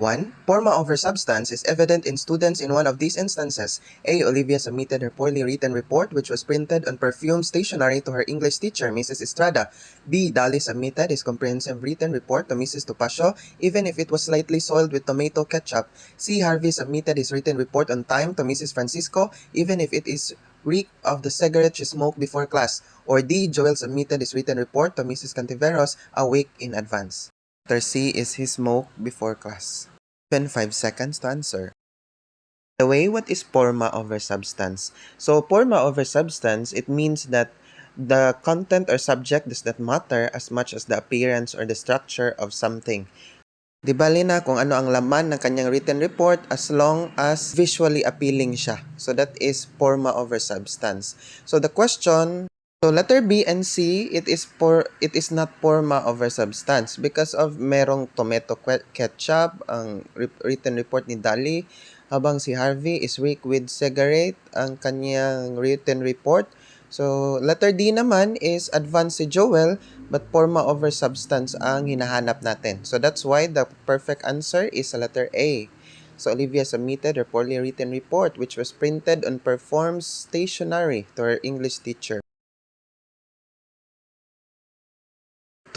1. Forma over substance is evident in students in one of these instances. A. Olivia submitted her poorly written report which was printed on perfume stationery to her English teacher, Mrs. Estrada. B. Dolly submitted his comprehensive written report to Mrs. Topacio even if it was slightly soiled with tomato ketchup. C. Harvey submitted his written report on time to Mrs. Francisco even if it is reek of the cigarette she smoked before class. Or D. Joel submitted his written report to Mrs. Cantiveros a week in advance. Letter C is he smoked before class. Given 5 seconds to answer. The way, what is forma over substance? So forma over substance, it means that the content or subject does not matter as much as the appearance or the structure of something. Di bali na kung ano ang laman ng kanyang written report as long as visually appealing siya. So that is forma over substance. So the question, so letter B and C, it is not forma over substance because of merong tomato ketchup ang written report ni Dali, habang si Harvey is weak with cigarette ang kanyang written report. So letter D naman is advanced si Joel but forma over substance ang hinahanap natin. So that's why the perfect answer is letter A. So Olivia submitted her poorly written report which was printed on performed stationery to her English teacher.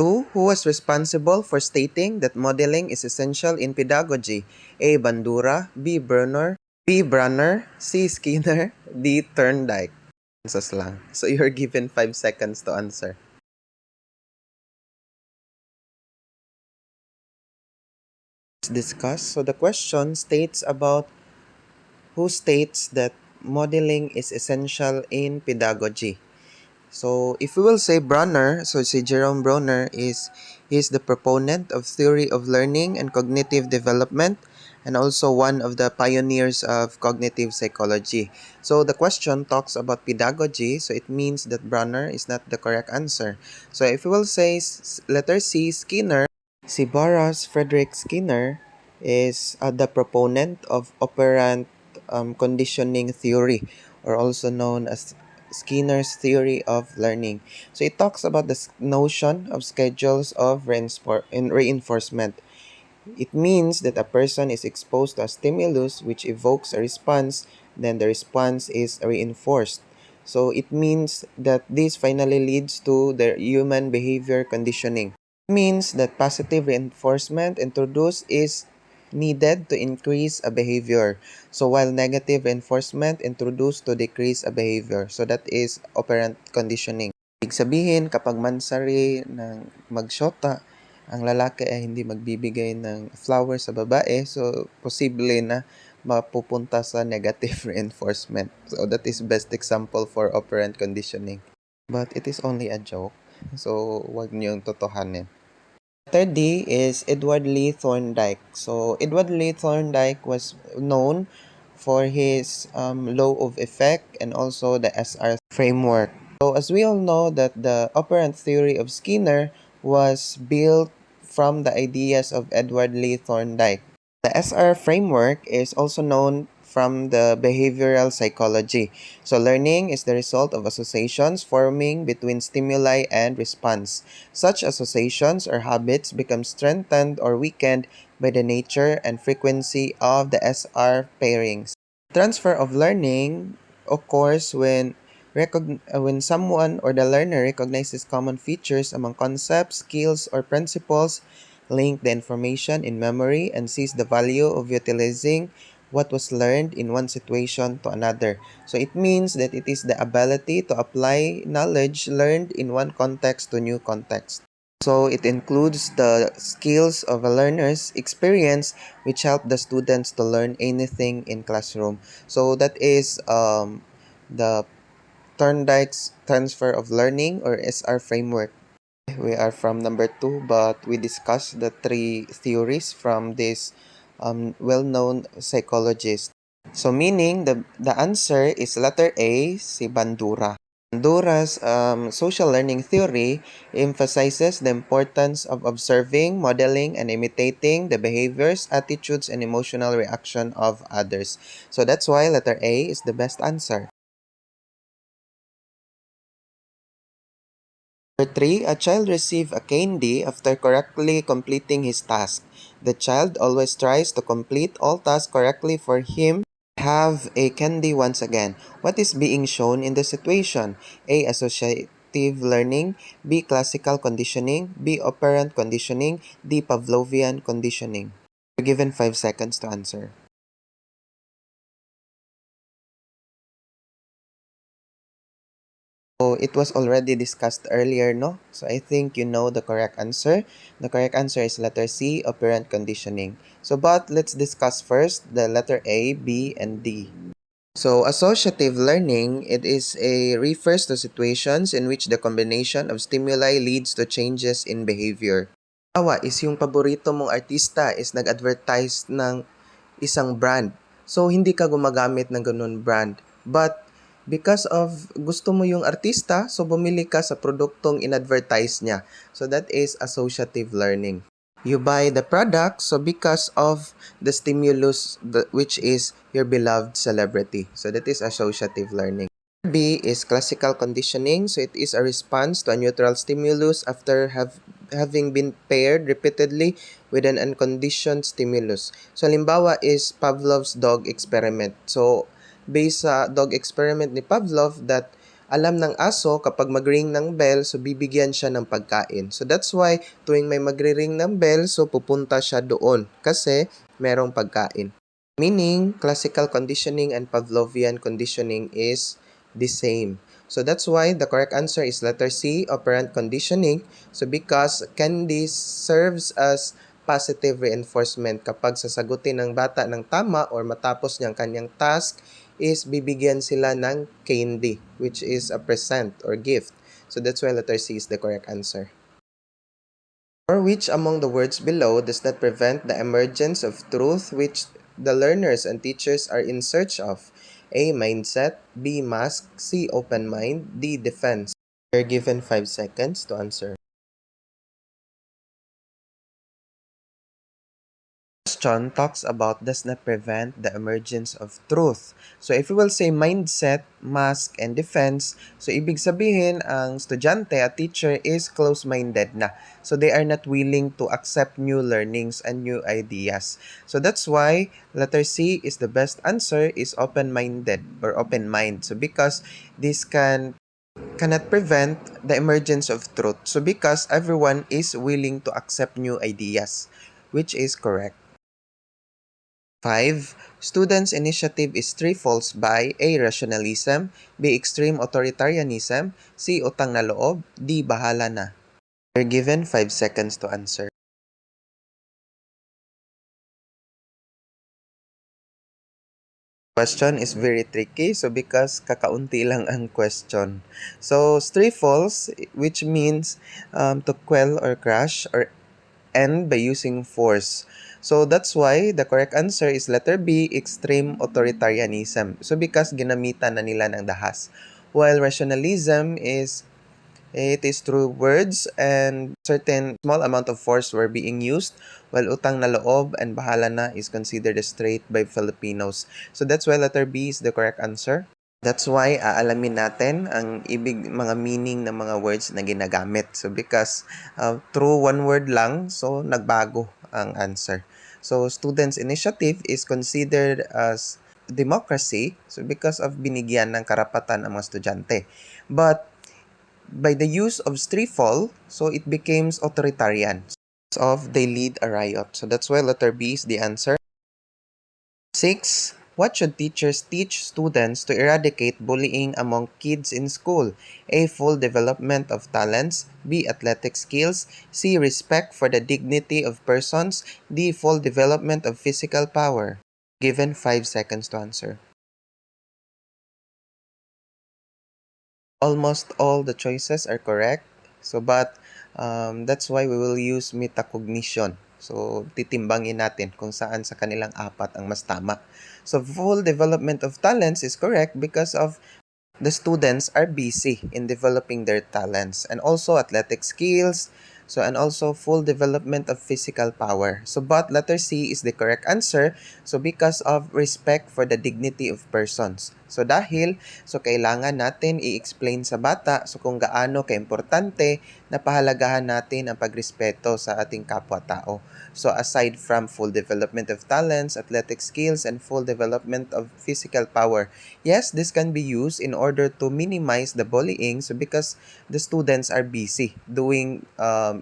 2. Who was responsible for stating that modeling is essential in pedagogy? A. Bandura, B. Bruner, C. Skinner, D. Thorndlike. Lang. So you're given 5 seconds to answer. Discuss. So the question states about who states that modeling is essential in pedagogy. So if we will say Bruner, so si Jerome Bruner is the proponent of theory of learning and cognitive development and also one of the pioneers of cognitive psychology. So the question talks about pedagogy, so it means that Bruner is not the correct answer. So if we will say letter C, Skinner, si Boris Frederick Skinner is the proponent of operant conditioning theory, or also known as Skinner's theory of learning. So it talks about the notion of schedules of reinforcement. It means that a person is exposed to a stimulus which evokes a response, then the response is reinforced. So it means that this finally leads to the human behavior conditioning. It means that positive reinforcement introduced is needed to increase a behavior. So while negative reinforcement introduced to decrease a behavior. So that is operant conditioning. Ibig sabihin, kapag mansari ng magsyota, ang lalaki ay hindi magbibigay ng flower sa babae, so posible na mapupunta sa negative reinforcement. So that is best example for operant conditioning. But it is only a joke, so wag niyong totohanin. Letter D is Edward Lee Thorndlike. So Edward Lee Thorndlike was known for his law of effect and also the SR framework. So as we all know that the operant theory of Skinner was built from the ideas of Edward Lee Thorndlike. The SR framework is also known from the behavioral psychology. So learning is the result of associations forming between stimuli and response. Such associations or habits become strengthened or weakened by the nature and frequency of the SR pairings. Transfer of learning occurs when someone or the learner recognizes common features among concepts, skills, or principles, link the information in memory, and sees the value of utilizing what was learned in one situation to another. So it means that it is the ability to apply knowledge learned in one context to new context. So it includes the skills of a learner's experience which help the students to learn anything in classroom. So that is the Thorndike's transfer of learning or SR framework. We are from number 2, but we discussed the 3 theories from this well-known psychologist. So meaning the answer is letter A, si Bandura. Bandura's social learning theory emphasizes the importance of observing, modeling, and imitating the behaviors, attitudes, and emotional reaction of others. So that's why letter A is the best answer. Number 3, a child receives a candy after correctly completing his task. The child always tries to complete all tasks correctly for him to have a candy once again. What is being shown in the situation? A. Associative learning. B. Classical conditioning. B. Operant conditioning. D. Pavlovian conditioning. You're given 5 seconds to answer. So it was already discussed earlier, no? So I think you know the correct answer. The correct answer is letter C, operant conditioning. So but let's discuss first the letter A, B, and D. So associative learning, it is a refers to situations in which the combination of stimuli leads to changes in behavior. Hawa is yung paborito mong artista is nag-advertise ng isang brand. So, hindi ka gumagamit ng ganun brand. But, because of gusto mo yung artista, so bumili ka sa produktong in-advertise niya. So, that is associative learning. You buy the product, so because of the stimulus, which is your beloved celebrity. So, that is associative learning. B is classical conditioning. So, it is a response to a neutral stimulus after having been paired repeatedly with an unconditioned stimulus. So, halimbawa is Pavlov's dog experiment. So, based sa dog experiment ni Pavlov that alam ng aso kapag mag-ring ng bell, so bibigyan siya ng pagkain. So, that's why tuwing may magre-ring ng bell, so pupunta siya doon kasi merong pagkain. Meaning, classical conditioning and Pavlovian conditioning is the same. So that's why the correct answer is letter C, operant conditioning. So because candy serves as positive reinforcement kapag sasagutin ng bata ng tama or matapos niyang kanyang task is bibigyan sila ng candy, which is a present or gift. So that's why letter C is the correct answer. Or which among the words below does not prevent the emergence of truth which the learners and teachers are in search of? A. Mindset. B. Mask. C. Open mind. D. Defense. You're given 5 seconds to answer. Question talks about does not prevent the emergence of truth. So if we will say mindset, mask, and defense, so ibig sabihin ang estudyante at teacher is close-minded na. So they are not willing to accept new learnings and new ideas. So that's why letter C is the best answer is open-minded or open mind. So because this cannot prevent the emergence of truth. So because everyone is willing to accept new ideas, which is correct. 5. Students' initiative is threefolds by A. Rationalism, B. Extreme authoritarianism, C. Utang na loob, D. Bahala na. You're given 5 seconds to answer. Question is very tricky, so because kakaunti lang ang question. So, threefolds, which means to quell or crush or end by using force. So that's why the correct answer is letter B, extreme authoritarianism. So because ginamitan na nila ng dahas. While rationalism is it is through words and certain small amount of force were being used, while utang na loob and bahala na is considered straight by Filipinos. So that's why letter B is the correct answer. That's why aalamin natin ang mga meaning ng mga words na ginagamit. So because through one word lang, so nagbago ang answer. So students' initiative is considered as democracy, so because of binigyan ng karapatan ang mga estudyante. But by the use of streetfall, so it becomes authoritarian. Of they lead a riot. So that's why letter B is the answer. 6. What should teachers teach students to eradicate bullying among kids in school? A. Full development of talents. B. Athletic skills. C. Respect for the dignity of persons. D. Full development of physical power. Given 5 seconds to answer. Almost all the choices are correct. So, but that's why we will use metacognition. So, titimbangin natin kung saan sa kanilang apat ang mas tama. So, full development of talents is correct because of the students are busy in developing their talents and also athletic skills. So, and also full development of physical power. So, but letter C is the correct answer. So, because of respect for the dignity of persons. So dahil, kailangan natin i-explain sa bata kung gaano kaimportante na pahalagahan natin ang pagrespeto sa ating kapwa-tao. So aside from full development of talents, athletic skills, and full development of physical power, yes, this can be used in order to minimize the bullying, so because the students are busy doing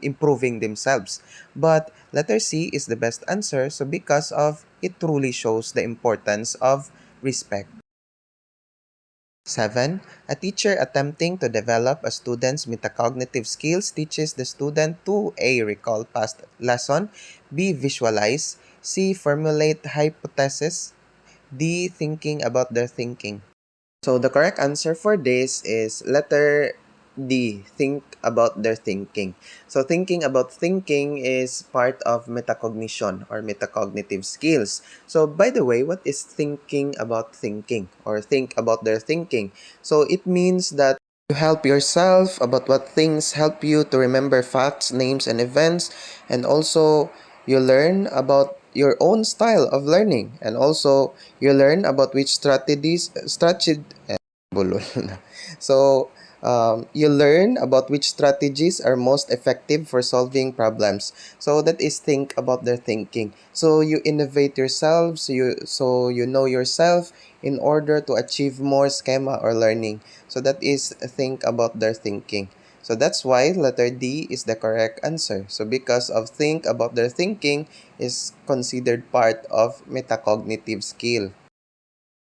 improving themselves. But letter C is the best answer, so because of it truly shows the importance of respect. 7. A teacher attempting to develop a student's metacognitive skills teaches the student to A. Recall past lesson, B. Visualize, C. Formulate hypothesis, D. Thinking about their thinking. So the correct answer for this is letter D, think about their thinking. So thinking about thinking is part of metacognition or metacognitive skills. So by the way, what is thinking about thinking or think about their thinking? So it means that you help yourself about what things help you to remember facts, names, and events, and also you learn about your own style of learning, and also you learn about which bulol na. So, you learn about which strategies are most effective for solving problems. So that is think about their thinking. So you innovate yourself, so you know yourself in order to achieve more schema or learning. So that is think about their thinking. So that's why letter D is the correct answer. So because of think about their thinking is considered part of metacognitive skill.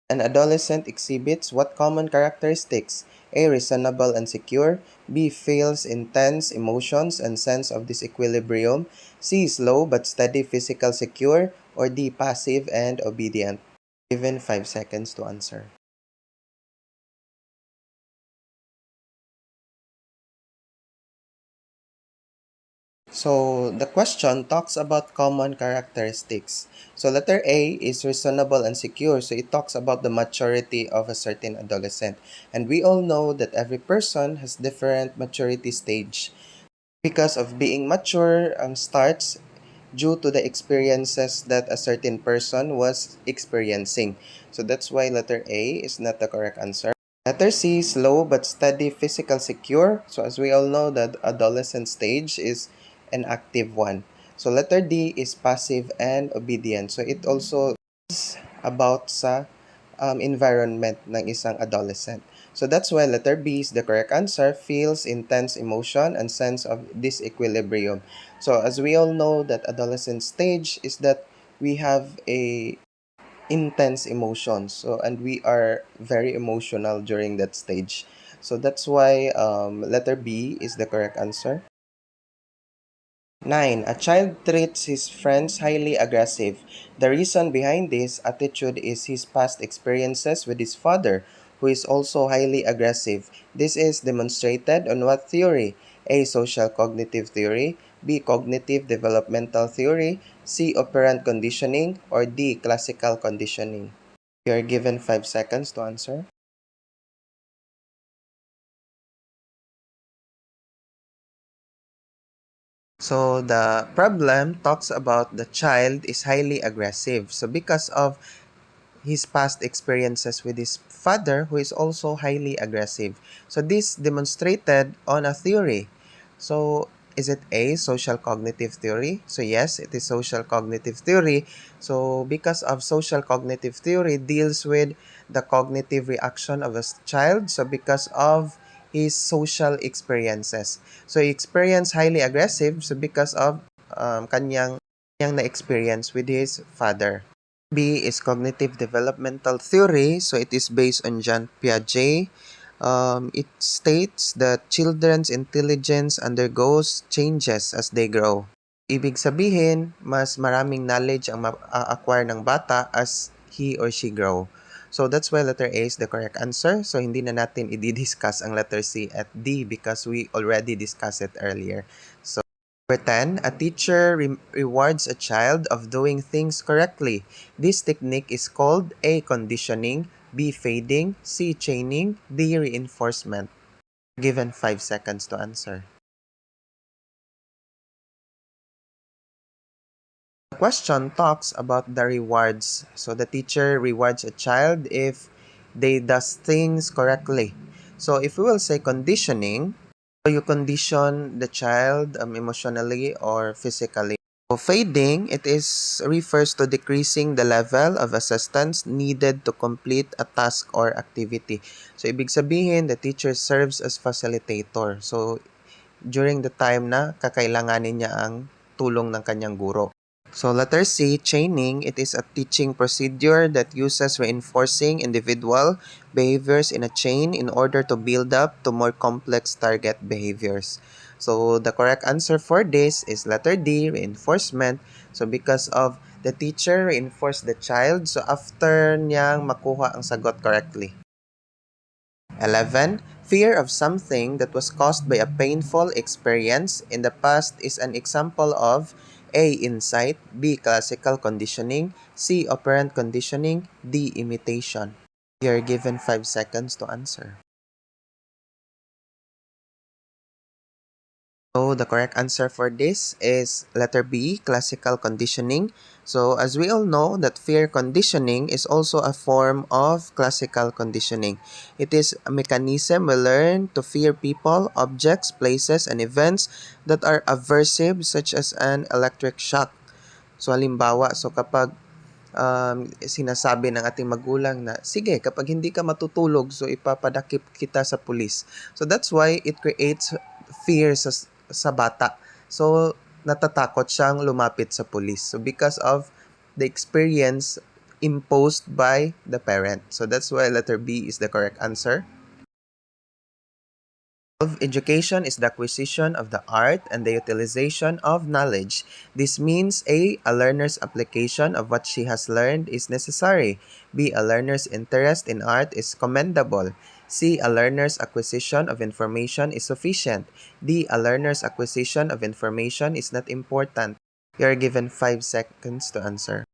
An adolescent exhibits what common characteristics? A. Reasonable and secure. B. Feels intense emotions and sense of disequilibrium. C. Slow but steady physical secure. Or D. Passive and obedient. Given 5 seconds to answer. So the question talks about common characteristics. So letter A is reasonable and secure. So it talks about the maturity of a certain adolescent. And we all know that every person has different maturity stage. Because of being mature starts due to the experiences that a certain person was experiencing. So that's why letter A is not the correct answer. Letter C, slow but steady physical secure. So as we all know, that adolescent stage is an active one. So letter D is passive and obedient. So it also is about sa environment ng isang adolescent. So that's why letter B is the correct answer, feels intense emotion and sense of disequilibrium. So as we all know, that adolescent stage is that we have a intense emotions, so and we are very emotional during that stage. So that's why letter B is the correct answer. 9. A child treats his friends highly aggressive. The reason behind this attitude is his past experiences with his father, who is also highly aggressive. This is demonstrated on what theory? A. Social cognitive theory, B. Cognitive developmental theory, C. Operant conditioning, or D. Classical conditioning. You are given 5 seconds to answer. So the problem talks about the child is highly aggressive. So because of his past experiences with his father, who is also highly aggressive. So this demonstrated on a theory. So is it A, social cognitive theory? So yes, it is social cognitive theory. So because of social cognitive theory deals with the cognitive reaction of a child. So because of his social experiences. So he experienced highly aggressive so because of kanyang na-experience with his father. B is cognitive developmental theory. So it is based on Jean Piaget. It states that children's intelligence undergoes changes as they grow. Ibig sabihin, mas maraming knowledge ang ma-acquire ng bata as he or she grow. So that's why letter A is the correct answer. So hindi na natin i-discuss ang letter C at D because we already discussed it earlier. So number 10, a teacher rewards a child of doing things correctly. This technique is called A. Conditioning, B. Fading, C. Chaining, D. Reinforcement. Given 5 seconds to answer. The question talks about the rewards. So the teacher rewards a child if they does things correctly. So if we will say conditioning, so you condition the child emotionally or physically. So fading, it is refers to decreasing the level of assistance needed to complete a task or activity. So ibig sabihin, the teacher serves as facilitator. So during the time na kakailanganin niya ang tulong ng kanyang guro. So letter C, chaining, it is a teaching procedure that uses reinforcing individual behaviors in a chain in order to build up to more complex target behaviors. So the correct answer for this is letter D, reinforcement. So because of the teacher reinforced the child, so after niyang makuha ang sagot correctly. 11. Fear of something that was caused by a painful experience in the past is an example of A. Insight, B. Classical conditioning, C. Operant conditioning, D. Imitation. You are given 5 seconds to answer. So the correct answer for this is letter B, classical conditioning. So as we all know that fear conditioning is also a form of classical conditioning. It is a mechanism we learn to fear people, objects, places, and events that are aversive such as an electric shock. So halimbawa, kapag sinasabi ng ating magulang na, sige, kapag hindi ka matutulog, so ipapadakip kita sa pulis. So that's why it creates fear sa bata. So natatakot siyang lumapit sa pulis. So because of the experience imposed by the parent. So that's why letter B is the correct answer. Education is the acquisition of the art and the utilization of knowledge. This means A. A learner's application of what she has learned is necessary. B. A learner's interest in art is commendable. C. A learner's acquisition of information is sufficient. D. A learner's acquisition of information is not important. You are given 5 seconds to answer.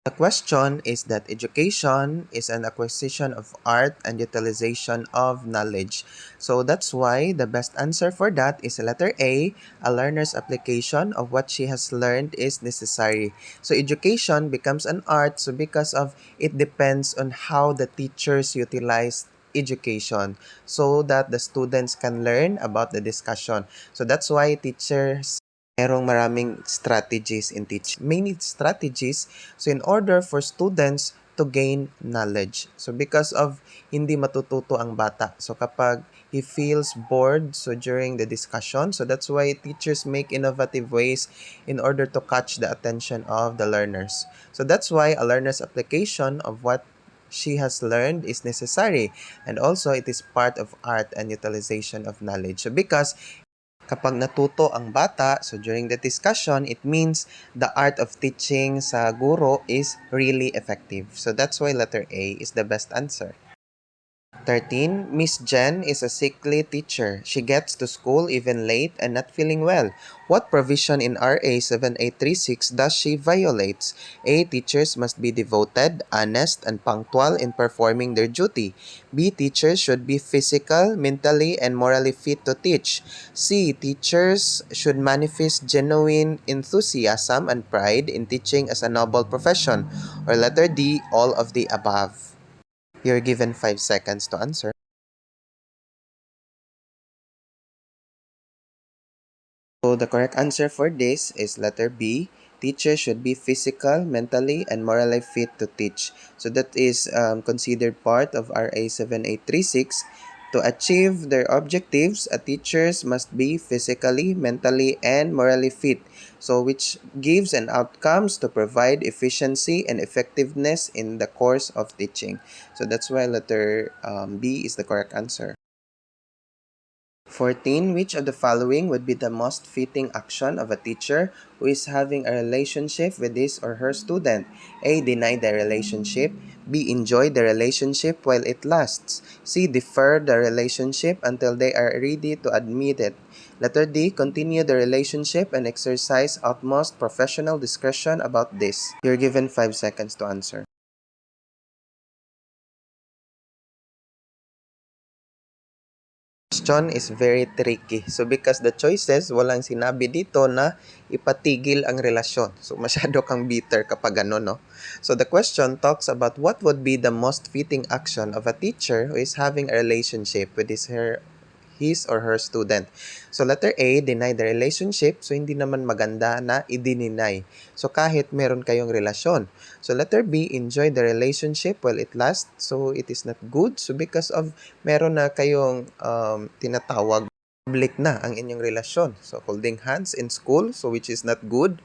The question is that education is an acquisition of art and utilization of knowledge. So that's why the best answer for that is letter A, a learner's application of what she has learned is necessary. So education becomes an art so because of it depends on how the teachers utilize education so that the students can learn about the discussion. So that's why teachers merong maraming strategies in teaching. Many strategies so in order for students to gain knowledge. So because of hindi matututo ang bata. So kapag he feels bored so during the discussion, so that's why teachers make innovative ways in order to catch the attention of the learners. So that's why a learner's application of what she has learned is necessary and also it is part of art and utilization of knowledge. So because kapag natuto ang bata, so during the discussion, it means the art of teaching sa guro is really effective. So that's why letter A is the best answer. 13. Miss Jen is a sickly teacher. She gets to school even late and not feeling well. What provision in RA 7836 does she violate? A. Teachers must be devoted, honest, and punctual in performing their duty. B. Teachers should be physical, mentally, and morally fit to teach. C. Teachers should manifest genuine enthusiasm and pride in teaching as a noble profession. Or letter D. All of the above. You're given 5 seconds to answer. So the correct answer for this is letter B. Teachers should be physical, mentally, and morally fit to teach. So that is considered part of RA 7836. To achieve their objectives, teachers must be physically, mentally, and morally fit. So which gives an outcomes to provide efficiency and effectiveness in the course of teaching. So that's why letter B is the correct answer. 14. Which of the following would be the most fitting action of a teacher who is having a relationship with his or her student? A. Deny the relationship. B. Enjoy the relationship while it lasts. C. Defer the relationship until they are ready to admit it. Letter D. Continue the relationship and exercise utmost professional discretion about this. You're given 5 seconds to answer. Question is very tricky. So because the choices, walang sinabi dito na ipatigil ang relasyon. So masyado kang bitter kapag ano, no? So the question talks about what would be the most fitting action of a teacher who is having a relationship with his or her student. So letter A, deny the relationship. So hindi naman maganda na i-deny. So kahit meron kayong relasyon. So letter B, enjoy the relationship while it lasts. So it is not good. So because of meron na kayong tinatawag public na ang inyong relasyon. So holding hands in school, so which is not good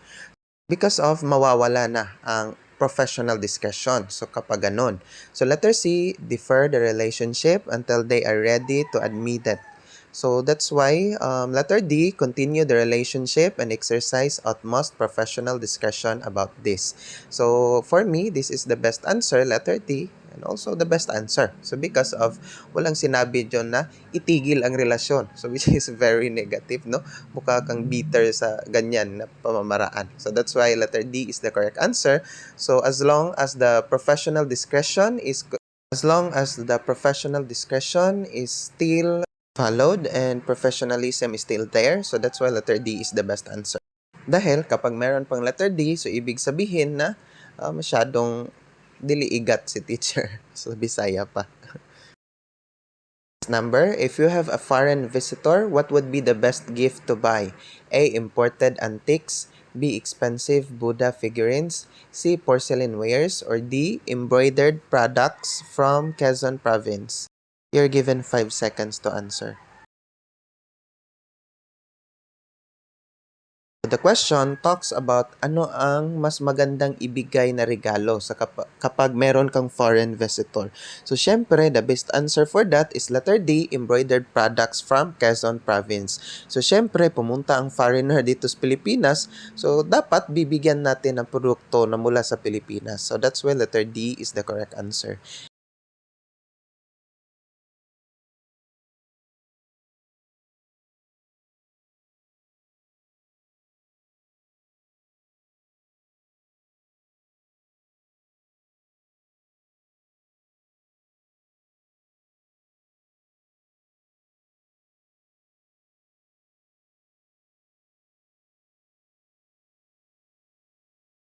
because of mawawala na ang professional discretion. So kapag ganun. So letter C, defer the relationship until they are ready to admit it. So that's why letter D, continue the relationship and exercise utmost professional discretion about this. So for me, this is the best answer, letter D, and also the best answer. So because of walang sinabi dyan na itigil ang relasyon. So which is very negative, no? Mukha kang bitter sa ganyan na pamamaraan. So that's why letter D is the correct answer. So as long as the professional discretion is still followed and professionalism is still there, so that's why letter D is the best answer. Dahil kapag meron pang letter D, so ibig sabihin na masyadong diliigat si teacher. So Bisaya pa. Number, if you have a foreign visitor, what would be the best gift to buy? A. Imported antiques. B. Expensive Buddha figurines. C. Porcelain wares. Or D. Embroidered products from Quezon Province. You're given 5 seconds to answer. The question talks about ano ang mas magandang ibigay na regalo sa kapag meron kang foreign visitor. So, syempre, the best answer for that is letter D, embroidered products from Quezon Province. So, syempre, pumunta ang foreigner dito sa Pilipinas. So, dapat bibigyan natin ng produkto na mula sa Pilipinas. So, that's why letter D is the correct answer.